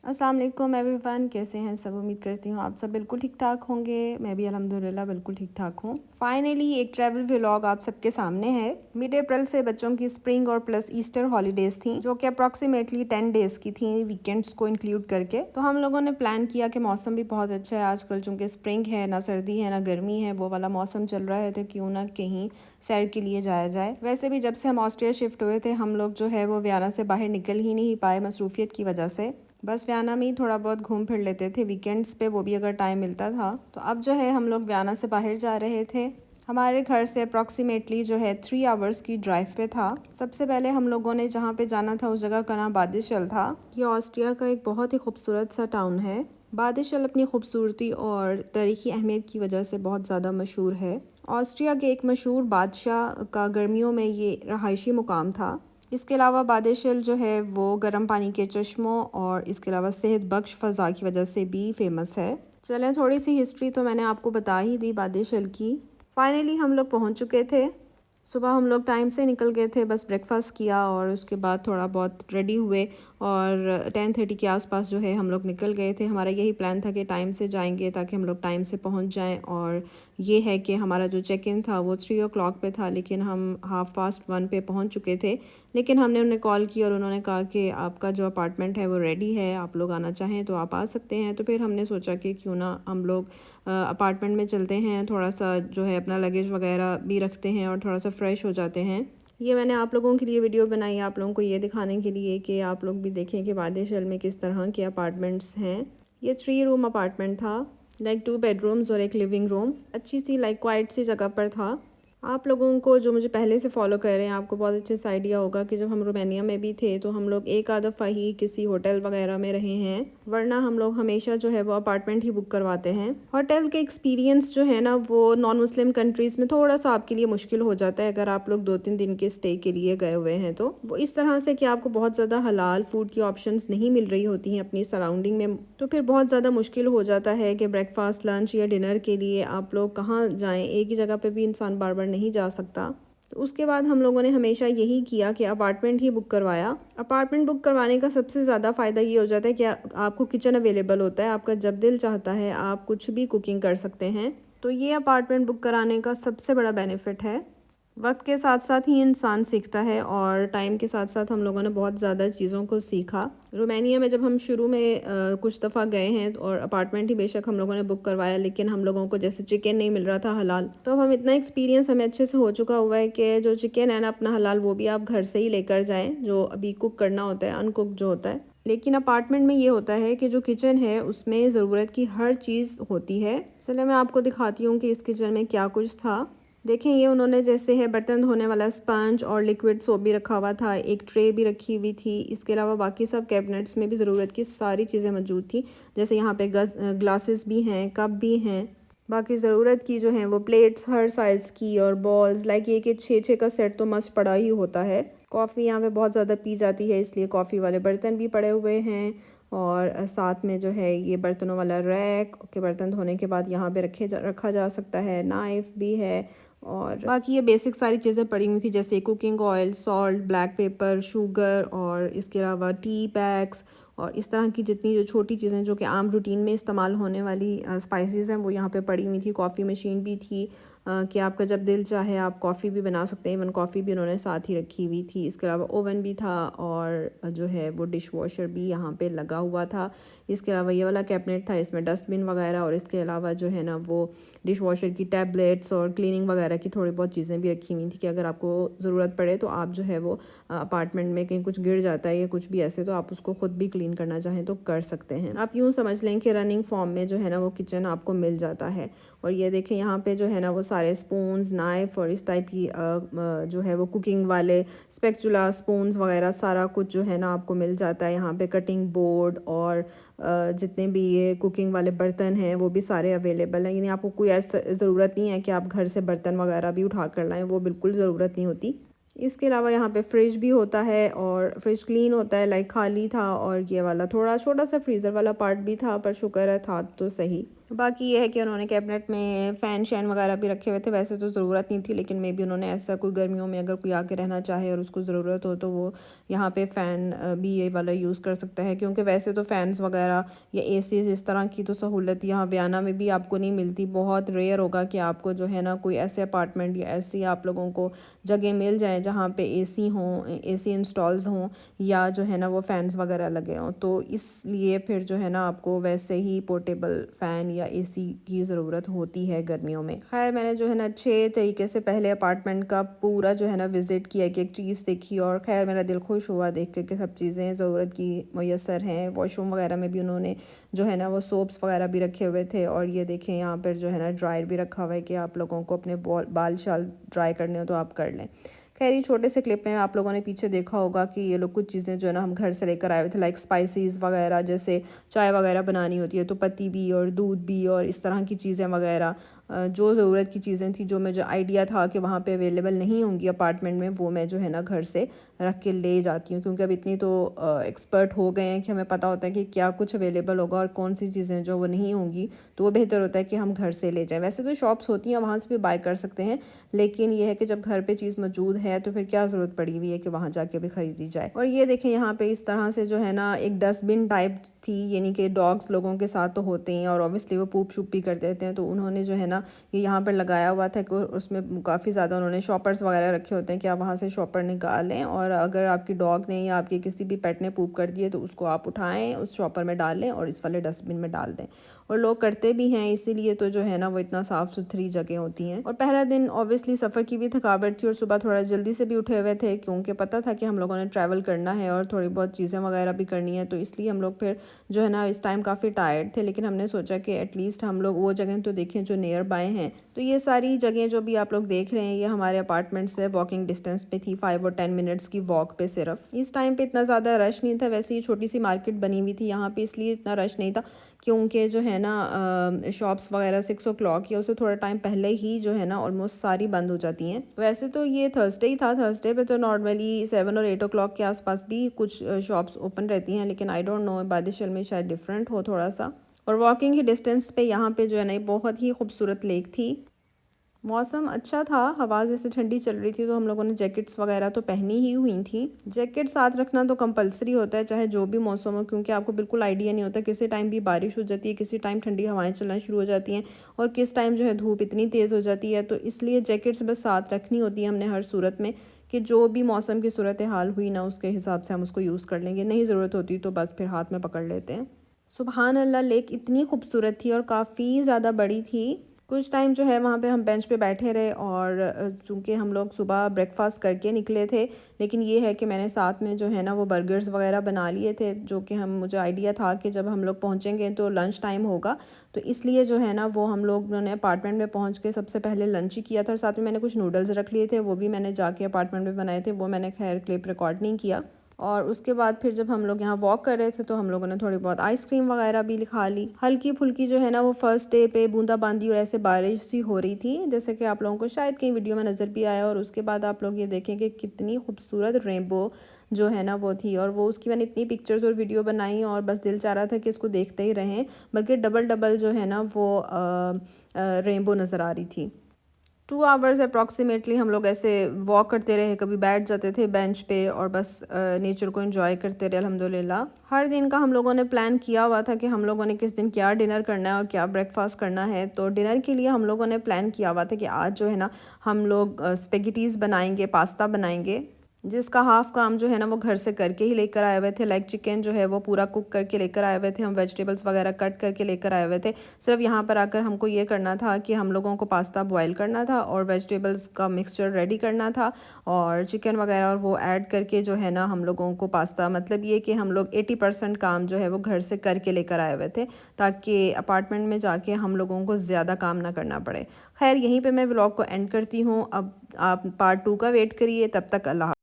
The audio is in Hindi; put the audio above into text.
अस्सलाम वालेकुम एवरीवन, कैसे हैं सब। उम्मीद करती हूँ आप सब बिल्कुल ठीक ठाक होंगे। मैं भी अल्हम्दुलिल्लाह बिल्कुल ठीक ठाक हूँ। फाइनली एक ट्रैवल व्लॉग आप सबके सामने है। मिड अप्रैल से बच्चों की स्प्रिंग और प्लस ईस्टर हॉलीडेज थी, जो कि अप्रॉक्सीमेटली 10 डेज की थी, वीकेंड्स को इंक्लूड करके। तो हम लोगों ने प्लान किया कि मौसम भी बहुत अच्छा है आजकल, चूँकि स्प्रिंग है, ना सर्दी है ना गर्मी है, वो वाला मौसम चल रहा है, तो क्यों ना कहीं सैर के लिए जाया जाए। वैसे भी जब से हम ऑस्ट्रिया शिफ्ट हुए थे, हम लोग जो है वो वियना से बाहर निकल ही नहीं पाए मसरूफियत की वजह से। बस वियना में ही थोड़ा बहुत घूम फिर लेते थे वीकेंड्स पे, वो भी अगर टाइम मिलता था। तो अब जो है हम लोग वियना से बाहर जा रहे थे। हमारे घर से अप्रॉक्सीमेटली जो है 3 आवर्स की ड्राइव पे था। सबसे पहले हम लोगों ने जहाँ पे जाना था उस जगह का नाम बादिशल था। ये ऑस्ट्रिया का एक बहुत ही खूबसूरत सा टाउन है। बादिशल अपनी खूबसूरती और तारीखी अहमियत की वजह से बहुत ज़्यादा मशहूर है। ऑस्ट्रिया के एक मशहूर बादशाह का गर्मियों में ये रहायशी मुकाम था। इसके अलावा बादिशल जो है वो गर्म पानी के चश्मों और इसके अलावा सेहत बख्श फ़ज़ा की वजह से भी फेमस है। चलें, थोड़ी सी हिस्ट्री तो मैंने आपको बता ही दी बादिशल की। फाइनली हम लोग पहुंच चुके थे। सुबह हम लोग टाइम से निकल गए थे, बस ब्रेकफास्ट किया और उसके बाद थोड़ा बहुत रेडी हुए और 10:30 के आसपास जो है हम लोग निकल गए थे। हमारा यही प्लान था कि टाइम से जाएंगे ताकि हम लोग टाइम से पहुंच जाएं। और ये है कि हमारा जो चेक इन था वो 3 o'clock पे था, लेकिन हम 1:30 पे पहुंच चुके थे। लेकिन हमने उन्हें कॉल किया और उन्होंने कहा कि आपका जो अपार्टमेंट है वो रेडी है, आप लोग आना चाहें तो आप आ सकते हैं। तो फिर हमने सोचा कि क्यों ना हम लोग अपार्टमेंट में चलते हैं, थोड़ा सा जो है अपना लगेज वगैरह भी रखते हैं और थोड़ा सा फ्रेश हो जाते हैं। ये मैंने आप लोगों के लिए वीडियो बनाई, आप लोगों को ये दिखाने के लिए कि आप लोग भी देखें कि बादिशल में किस तरह के अपार्टमेंट्स हैं। ये 3 रूम अपार्टमेंट था, लाइक 2 बेडरूम्स और एक लिविंग रूम। अच्छी सी लाइक क्वाइट सी जगह पर था। आप लोगों को जो मुझे पहले से फॉलो कर रहे हैं, आपको बहुत अच्छे से आइडिया होगा कि जब हम रोमानिया में भी थे तो हम लोग एक आध दफ़ा ही किसी होटल वगैरह में रहे हैं, वरना हम लोग हमेशा जो है वो अपार्टमेंट ही बुक करवाते हैं। होटल के एक्सपीरियंस जो है ना वो नॉन मुस्लिम कंट्रीज़ में थोड़ा सा आपके लिए मुश्किल हो जाता है अगर आप लोग 2-3 दिन के स्टे के लिए गए हुए हैं। तो वो इस तरह से कि आपको बहुत ज़्यादा हलाल फूड की ऑप्शंस नहीं मिल रही होती हैं अपनी सराउंडिंग में, तो फिर बहुत ज़्यादा मुश्किल हो जाता है कि ब्रेकफास्ट लंच या डिनर के लिए आप लोग कहाँ जाएं। एक ही जगह पे भी इंसान बार बार नहीं जा सकता। तो उसके बाद हम लोगों ने हमेशा यही किया कि अपार्टमेंट ही बुक करवाया। अपार्टमेंट बुक करवाने का सबसे ज़्यादा फ़ायदा ये हो जाता है कि आपको किचन अवेलेबल होता है, आपका जब दिल चाहता है आप कुछ भी कुकिंग कर सकते हैं। तो ये अपार्टमेंट बुक कराने का सबसे बड़ा बेनिफिट है। वक्त के साथ साथ ही इंसान सीखता है और टाइम के साथ साथ हम लोगों ने बहुत ज़्यादा चीज़ों को सीखा। रोमानिया में जब हम शुरू में कुछ दफ़ा गए हैं और अपार्टमेंट ही बेशक हम लोगों ने बुक करवाया, लेकिन हम लोगों को जैसे चिकन नहीं मिल रहा था हलाल, तो अब हम इतना एक्सपीरियंस हमें अच्छे से हो चुका हुआ है कि जो चिकन है ना अपना हलाल, वो भी आप घर से ही लेकर जाएं, जो अभी कुक करना होता है, अनकुक जो होता है। लेकिन अपार्टमेंट में ये होता है कि जो किचन है उसमें ज़रूरत की हर चीज़ होती है। चलिए मैं आपको दिखाती हूँ कि इस किचन में क्या कुछ था। देखें, ये उन्होंने जैसे है बर्तन धोने वाला स्पंज और लिक्विड सोप भी रखा हुआ था, एक ट्रे भी रखी हुई थी। इसके अलावा बाकी सब कैबिनेट्स में भी ज़रूरत की सारी चीज़ें मौजूद थी। जैसे यहाँ पे ग्लासेस भी हैं, कप भी हैं, बाकी ज़रूरत की जो हैं वो प्लेट्स हर साइज़ की और बॉल्स, लाइक ये कि 6-6 का सेट तो मस्ट पड़ा ही होता है। कॉफ़ी यहाँ पे बहुत ज़्यादा पी जाती है, इसलिए कॉफ़ी वाले बर्तन भी पड़े हुए हैं। और साथ में जो है ये बर्तनों वाला रैक के बर्तन धोने के बाद यहाँ पे रखा जा सकता है। नाइफ़ भी है और बाकी ये बेसिक सारी चीज़ें पड़ी हुई थी, जैसे cooking oil, salt, black pepper, sugar और इसके अलावा टी बैग्स और इस तरह की जितनी जो छोटी चीज़ें जो कि आम रूटीन में इस्तेमाल होने वाली स्पाइसेस हैं वो यहाँ पे पड़ी हुई थी। कॉफ़ी मशीन भी थी कि आपका जब दिल चाहे आप कॉफ़ी भी बना सकते हैं। इवन कॉफ़ी भी उन्होंने साथ ही रखी हुई थी। इसके अलावा ओवन भी था और जो है वो डिश वॉशर भी यहाँ पे लगा हुआ था। इसके अलावा ये वाला कैबिनेट था, इसमें डस्टबिन वगैरह और इसके अलावा जो है ना वो डिश वॉशर की टैबलेट्स और क्लीनिंग वगैरह की थोड़ी बहुत चीज़ें भी रखी हुई थी कि अगर आपको ज़रूरत पड़े तो आप जो है वो अपार्टमेंट में कहीं कुछ गिर जाता है या कुछ भी ऐसे, तो आप उसको ख़ुद भी क्लीन करना चाहें तो कर सकते हैं। आप यूँ समझ लें कि रनिंग फॉर्म में जो है ना वो किचन आपको मिल जाता है। और ये देखें यहाँ पे जो है ना वो सारे स्पून्स, नाइफ़ और इस टाइप की जो है वो कुकिंग वाले स्पैचुला, स्पून्स वगैरह सारा कुछ जो है ना आपको मिल जाता है। यहाँ पे कटिंग बोर्ड और जितने भी ये कुकिंग वाले बर्तन हैं वो भी सारे अवेलेबल हैं। यानी आपको कोई ऐसा ज़रूरत नहीं है कि आप घर से बर्तन वगैरह भी उठा कर लाएँ, वो बिल्कुल ज़रूरत नहीं होती। इसके अलावा यहाँ पे फ्रिज भी होता है और फ्रिज क्लीन होता है, लाइक खाली था। और ये वाला थोड़ा छोटा सा फ्रीज़र वाला पार्ट भी था, पर शुक्र है था तो सही। बाकी ये है कि उन्होंने कैबिनेट में फ़ैन शैन वगैरह भी रखे हुए थे। वैसे तो ज़रूरत नहीं थी, लेकिन मे बी उन्होंने ऐसा कोई गर्मियों में अगर कोई आके रहना चाहे और उसको ज़रूरत हो तो वो यहाँ पे फ़ैन भी ये वाला यूज़ कर सकता है, क्योंकि वैसे तो फ़ैन्स वगैरह या एसीज़ इस तरह की तो सहूलत यहाँ वियना में भी आपको नहीं मिलती। बहुत रेयर होगा कि आपको जो है ना कोई ऐसे अपार्टमेंट या ऐसी आप लोगों को जगह मिल जाए जहाँ पे एसी हों, एसी इंस्टॉल्स हों या जो है ना वो फ़ैन्स वगैरह लगे हों। तो इसलिए फिर जो है ना आपको वैसे ही पोर्टेबल फ़ैन या एसी की ज़रूरत होती है गर्मियों में। खैर मैंने जो है ना अच्छे तरीके से पहले अपार्टमेंट का पूरा जो है ना विज़िट किया, एक-एक चीज़ देखी और खैर मेरा दिल खुश हुआ देख कर के सब चीज़ें ज़रूरत की मुयस्सर हैं। वॉशरूम वगैरह में भी उन्होंने जो है ना वो सोप्स वगैरह भी रखे हुए थे और ये देखें यहाँ पर जो है ना ड्रायर भी रखा हुआ है कि आप लोगों को अपने बाल शाल ड्राई करने हो तो आप कर लें। खैर ये छोटे से क्लिप में आप लोगों ने पीछे देखा होगा कि ये लोग कुछ चीज़ें जो है ना हम घर से लेकर आए हुए थे, लाइक स्पाइसेस वगैरह, जैसे चाय वगैरह बनानी होती है तो पत्ती भी और दूध भी और इस तरह की चीज़ें वगैरह, जो ज़रूरत की चीज़ें थी, जो मुझे आइडिया था कि वहाँ पे अवेलेबल नहीं होंगी अपार्टमेंट में, वो मैं जो है ना घर से रख के ले जाती हूँ, क्योंकि अब इतनी तो एक्सपर्ट हो गए हैं कि हमें पता होता है कि क्या कुछ अवेलेबल होगा और कौन सी चीज़ें जो वो नहीं होंगी, तो वो बेहतर होता है कि हम घर से ले जाएँ। वैसे तो शॉप्स होती हैं, वहाँ से भी बाय कर सकते हैं, लेकिन ये है कि जब घर पे चीज़ मौजूद है तो फिर क्या ज़रूरत पड़ी हुई है कि वहाँ जाके भी ख़रीदी जाए। और ये देखें यहाँ पे इस तरह से जो है ना एक डस्टबिन टाइप थी, यानी कि डॉग्स लोगों के साथ तो होते हैं और ऑब्वियसली वो पूप शूप भी कर देते हैं, तो उन्होंने जो है ना ये यहाँ पर लगाया हुआ था कि उसमें काफ़ी ज़्यादा उन्होंने शॉपर्स वगैरह रखे होते हैं कि आप वहाँ से शॉपर निकालें और अगर आपकी डॉग ने या आपके किसी भी पेट ने पूप कर दिए तो उसको आप उठाएँ, उस शॉपर में डालें और इस वाले डस्टबिन में डाल दें। और लोग करते भी हैं, इसीलिए तो जो है ना वो इतना साफ़ सुथरी जगह होती हैं। और पहला दिन ऑब्वियसली सफ़र की भी थकावट थी और सुबह थोड़ा जल्दी से भी उठे हुए थे, क्योंकि पता था कि हम लोगों ने ट्रैवल करना है और थोड़ी बहुत चीज़ें वगैरह भी करनी है, तो इसलिए हम लोग फिर जो है ना इस टाइम काफ़ी टायर्ड थे, लेकिन हमने सोचा कि एटलीस्ट हम लोग वो जगह तो देखें जो नियर बाय हैं। तो ये सारी जगह जो भी आप लोग देख रहे हैं ये हमारे अपार्टमेंट से वॉकिंग डिस्टेंस पे थी, 5 और 10 मिनट्स की वॉक पे सिर्फ। इस टाइम पे इतना ज़्यादा रश नहीं था, वैसे ही छोटी सी मार्केट बनी हुई थी यहाँ पे, इसलिए इतना रश नहीं था, क्योंकि जो है ना शॉप्स वगैरह 6 ओ क्लॉक या उससे थोड़ा टाइम पहले ही जो है ना ऑलमोस्ट सारी बंद हो जाती हैं। वैसे तो ये थर्सडे ही था, थर्सडे पे तो नॉर्मली 7 और 8 ओ क्लॉक के आसपास भी कुछ शॉप्स ओपन रहती हैं, लेकिन आई डोंट नो बादिशल में शायद डिफरेंट हो थोड़ा सा। और वॉकिंग ही डिस्टेंस पे यहाँ पे जो है ना बहुत ही खूबसूरत लेक थी। मौसम अच्छा था, हवा जैसे ठंडी चल रही थी, तो हम लोगों ने जैकेट्स वगैरह तो पहनी ही हुई थी। जैकेट साथ रखना तो कंपलसरी होता है चाहे जो भी मौसम हो, क्योंकि आपको बिल्कुल आइडिया नहीं होता किसी टाइम भी बारिश हो जाती है, किसी टाइम ठंडी हवाएं चलना शुरू हो जाती हैं और किस टाइम जो है धूप इतनी तेज़ हो जाती है। तो इसलिए जैकेट्स बस साथ रखनी होती है हमने हर सूरत में, कि जो भी मौसम की सूरत हाल हुई ना उसके हिसाब से हम उसको यूज़ कर लेंगे, नहीं ज़रूरत होती तो बस फिर हाथ में पकड़ लेते हैं। सुबहान अल्लाह, लेक इतनी खूबसूरत थी और काफ़ी ज़्यादा बड़ी थी। कुछ टाइम जो है वहाँ पे हम बेंच पे बैठे रहे और चूँकि हम लोग सुबह ब्रेकफास्ट करके निकले थे, लेकिन ये है कि मैंने साथ में जो है ना वो बर्गर्स वगैरह बना लिए थे, जो कि हम मुझे आइडिया था कि जब हम लोग पहुँचेंगे तो लंच टाइम होगा, तो इसलिए जो है ना वो हम लोगों ने अपार्टमेंट में पहुँच के सबसे पहले लंच ही किया था। और साथ में मैंने कुछ नूडल्स रख लिए थे, वो भी मैंने जाके अपार्टमेंट में बनाए थे, वो मैंने खैर क्लिप रिकॉर्ड नहीं किया। और उसके बाद फिर जब हम लोग यहाँ वॉक कर रहे थे तो हम लोगों ने थोड़ी बहुत आइसक्रीम वगैरह भी खा ली। हल्की फुल्की जो है ना वो फर्स्ट डे पे बूंदाबांदी और ऐसे बारिश सी हो रही थी, जैसे कि आप लोगों को शायद कहीं वीडियो में नज़र भी आया। और उसके बाद आप लोग ये देखें कि कितनी खूबसूरत रेनबो जो है ना वो थी, और वो उसकी मैंने इतनी पिक्चर्स और वीडियो बनाई और बस दिल चाह रहा था कि इसको देखते ही रहें, बल्कि डबल डबल जो है ना वो रेनबो नज़र आ रही थी। 2 आवर्स अप्रॉक्सीमेटली हम लोग ऐसे वॉक करते रहे, कभी बैठ जाते थे बेंच पे और बस नेचर को एंजॉय करते रहे अल्हम्दुलिल्लाह। हर दिन का हम लोगों ने प्लान किया हुआ था कि हम लोगों ने किस दिन क्या डिनर करना है और क्या ब्रेकफास्ट करना है। तो डिनर के लिए हम लोगों ने प्लान किया हुआ था कि आज जो है ना हम लोग स्पेगेटीज़ बनाएंगे, पास्ता बनाएंगे, जिसका हाफ काम जो है ना वो घर से करके ही लेकर आए हुए थे। लाइक चिकन जो है वो पूरा कुक करके लेकर आए हुए थे, हम वेजिटेबल्स वगैरह कट करके लेकर आए हुए थे। सिर्फ यहाँ पर आकर हमको ये करना था कि हम लोगों को पास्ता बॉयल करना था और वेजिटेबल्स का मिक्सचर रेडी करना था और चिकन वगैरह और वो ऐड करके जो है ना हम लोगों को पास्ता, मतलब ये कि हम लोग 80% काम जो है वो घर से करके लेकर आए हुए थे, ताकि अपार्टमेंट में जाके हम लोगों को ज़्यादा काम ना करना पड़े। खैर यहीं पर मैं व्लॉग को एंड करती हूँ, अब आप पार्ट 2 का वेट करिए, तब तक अल्लाह।